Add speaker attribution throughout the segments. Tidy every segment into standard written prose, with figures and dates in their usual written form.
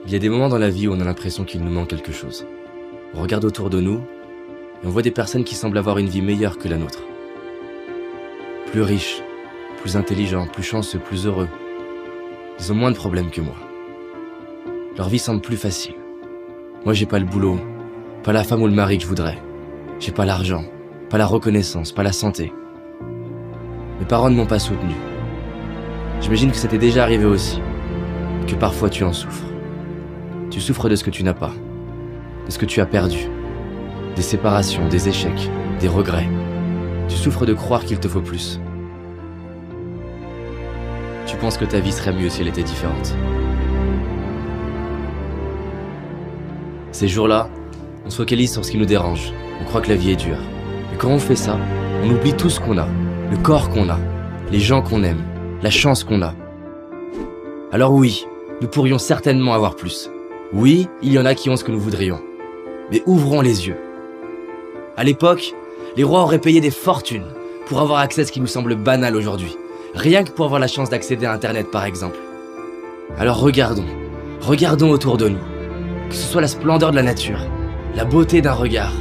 Speaker 1: Il y a des moments dans la vie où on a l'impression qu'il nous manque quelque chose. On regarde autour de nous et on voit des personnes qui semblent avoir une vie meilleure que la nôtre. Plus riches, plus intelligents, plus chanceux, plus heureux. Ils ont moins de problèmes que moi. Leur vie semble plus facile. Moi, j'ai pas le boulot, pas la femme ou le mari que je voudrais. J'ai pas l'argent, pas la reconnaissance, pas la santé. Mes parents ne m'ont pas soutenu. J'imagine que ça t'est déjà arrivé aussi, que parfois tu en souffres. Tu souffres de ce que tu n'as pas, de ce que tu as perdu, des séparations, des échecs, des regrets. Tu souffres de croire qu'il te faut plus. Tu penses que ta vie serait mieux si elle était différente. Ces jours-là, on se focalise sur ce qui nous dérange. On croit que la vie est dure. Et quand on fait ça, on oublie tout ce qu'on a, le corps qu'on a, les gens qu'on aime, la chance qu'on a. Alors oui, nous pourrions certainement avoir plus. Oui, il y en a qui ont ce que nous voudrions. Mais ouvrons les yeux. À l'époque, les rois auraient payé des fortunes pour avoir accès à ce qui nous semble banal aujourd'hui. Rien que pour avoir la chance d'accéder à Internet, par exemple. Alors regardons autour de nous. Que ce soit la splendeur de la nature, la beauté d'un regard,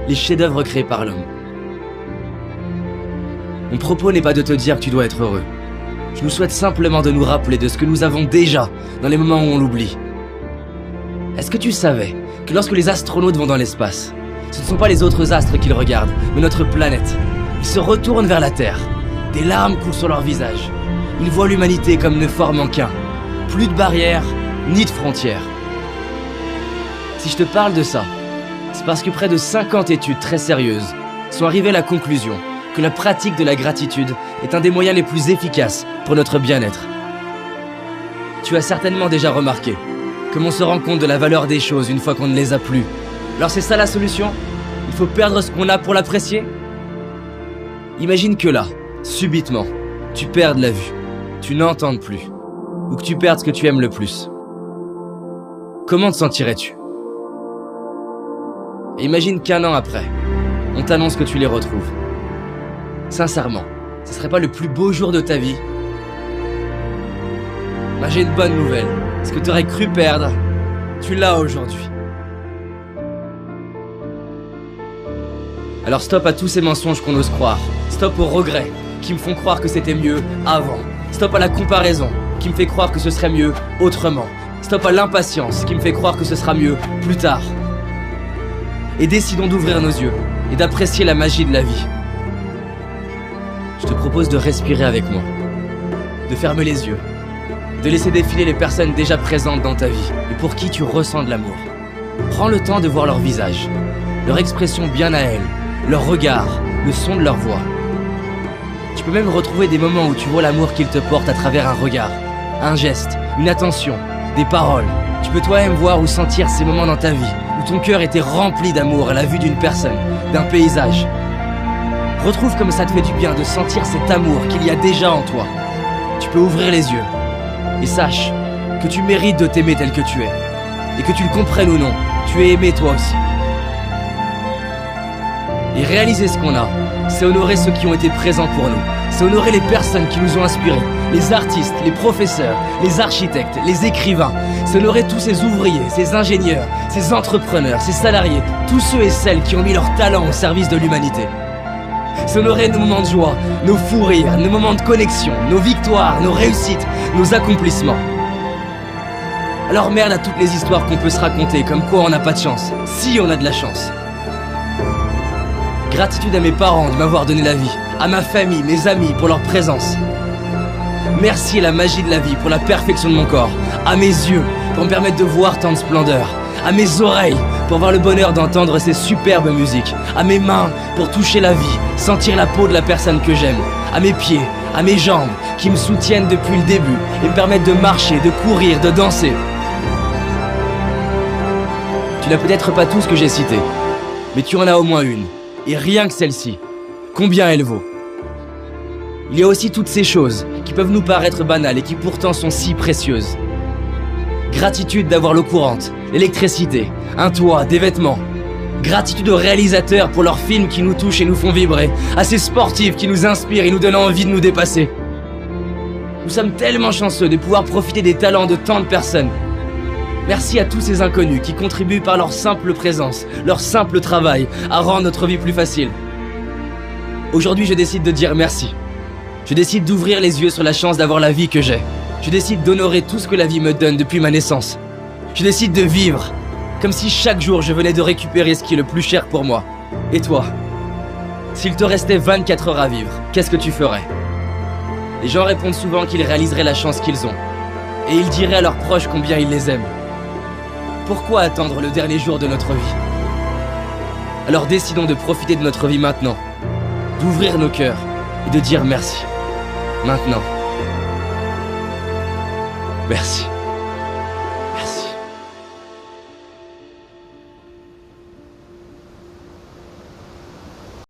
Speaker 1: les chefs-d'œuvre créés par l'homme. Mon propos n'est pas de te dire que tu dois être heureux. Je nous souhaite simplement de nous rappeler de ce que nous avons déjà dans les moments où on l'oublie. Est-ce que tu savais que lorsque les astronautes vont dans l'espace, ce ne sont pas les autres astres qu'ils regardent, mais notre planète. Ils se retournent vers la Terre. Des larmes coulent sur leur visage. Ils voient l'humanité comme ne formant qu'un. Plus de barrières, ni de frontières. Si je te parle de ça, c'est parce que près de 50 études très sérieuses sont arrivées à la conclusion que la pratique de la gratitude est un des moyens les plus efficaces pour notre bien-être. Tu as certainement déjà remarqué comme on se rend compte de la valeur des choses une fois qu'on ne les a plus. Alors c'est ça la solution? Il faut perdre ce qu'on a pour l'apprécier? Imagine que là, subitement, tu perdes la vue, tu n'entendes plus, ou que tu perdes ce que tu aimes le plus. Comment te sentirais-tu? Et imagine qu'un an après, on t'annonce que tu les retrouves. Sincèrement, ce serait pas le plus beau jour de ta vie? Bah, j'ai une bonne nouvelle. Ce que tu aurais cru perdre, tu l'as aujourd'hui. Alors stop à tous ces mensonges qu'on ose croire. Stop aux regrets qui me font croire que c'était mieux avant. Stop à la comparaison qui me fait croire que ce serait mieux autrement. Stop à l'impatience qui me fait croire que ce sera mieux plus tard. Et décidons d'ouvrir nos yeux et d'apprécier la magie de la vie. Je te propose de respirer avec moi, de fermer les yeux, de laisser défiler les personnes déjà présentes dans ta vie et pour qui tu ressens de l'amour. Prends le temps de voir leur visage, leur expression bien à elles, leur regard, le son de leur voix. Tu peux même retrouver des moments où tu vois l'amour qu'ils te portent à travers un regard, un geste, une attention, des paroles. Tu peux toi-même voir ou sentir ces moments dans ta vie où ton cœur était rempli d'amour à la vue d'une personne, d'un paysage. Retrouve comme ça te fait du bien de sentir cet amour qu'il y a déjà en toi. Tu peux ouvrir les yeux et sache que tu mérites de t'aimer tel que tu es. Et que tu le comprennes ou non, tu es aimé toi aussi. Et réaliser ce qu'on a, c'est honorer ceux qui ont été présents pour nous. C'est honorer les personnes qui nous ont inspirés, les artistes, les professeurs, les architectes, les écrivains. C'est honorer tous ces ouvriers, ces ingénieurs, ces entrepreneurs, ces salariés, tous ceux et celles qui ont mis leur talent au service de l'humanité. C'est honorer nos moments de joie, nos fous rires, nos moments de connexion, nos victoires, nos réussites, nos accomplissements. Alors merde à toutes les histoires qu'on peut se raconter, comme quoi on n'a pas de chance, si on a de la chance. Gratitude à mes parents de m'avoir donné la vie, à ma famille, mes amis pour leur présence. Merci à la magie de la vie pour la perfection de mon corps, à mes yeux pour me permettre de voir tant de splendeur, à mes oreilles pour avoir le bonheur d'entendre ces superbes musiques, à mes mains pour toucher la vie, sentir la peau de la personne que j'aime, à mes pieds, à mes jambes qui me soutiennent depuis le début et me permettent de marcher, de courir, de danser. Tu n'as peut-être pas tout ce que j'ai cité, mais tu en as au moins une. Et rien que celle-ci, combien elle vaut? Il y a aussi toutes ces choses qui peuvent nous paraître banales et qui pourtant sont si précieuses. Gratitude d'avoir l'eau courante, l'électricité, un toit, des vêtements. Gratitude aux réalisateurs pour leurs films qui nous touchent et nous font vibrer, à ces sportifs qui nous inspirent et nous donnent envie de nous dépasser. Nous sommes tellement chanceux de pouvoir profiter des talents de tant de personnes. Merci à tous ces inconnus qui contribuent par leur simple présence, leur simple travail, à rendre notre vie plus facile. Aujourd'hui, je décide de dire merci. Je décide d'ouvrir les yeux sur la chance d'avoir la vie que j'ai. Je décide d'honorer tout ce que la vie me donne depuis ma naissance. Je décide de vivre, comme si chaque jour je venais de récupérer ce qui est le plus cher pour moi. Et toi? S'il te restait 24 heures à vivre, qu'est-ce que tu ferais? Les gens répondent souvent qu'ils réaliseraient la chance qu'ils ont. Et ils diraient à leurs proches combien ils les aiment. Pourquoi attendre le dernier jour de notre vie? Alors décidons de profiter de notre vie maintenant, d'ouvrir nos cœurs et de dire merci. Maintenant. Merci.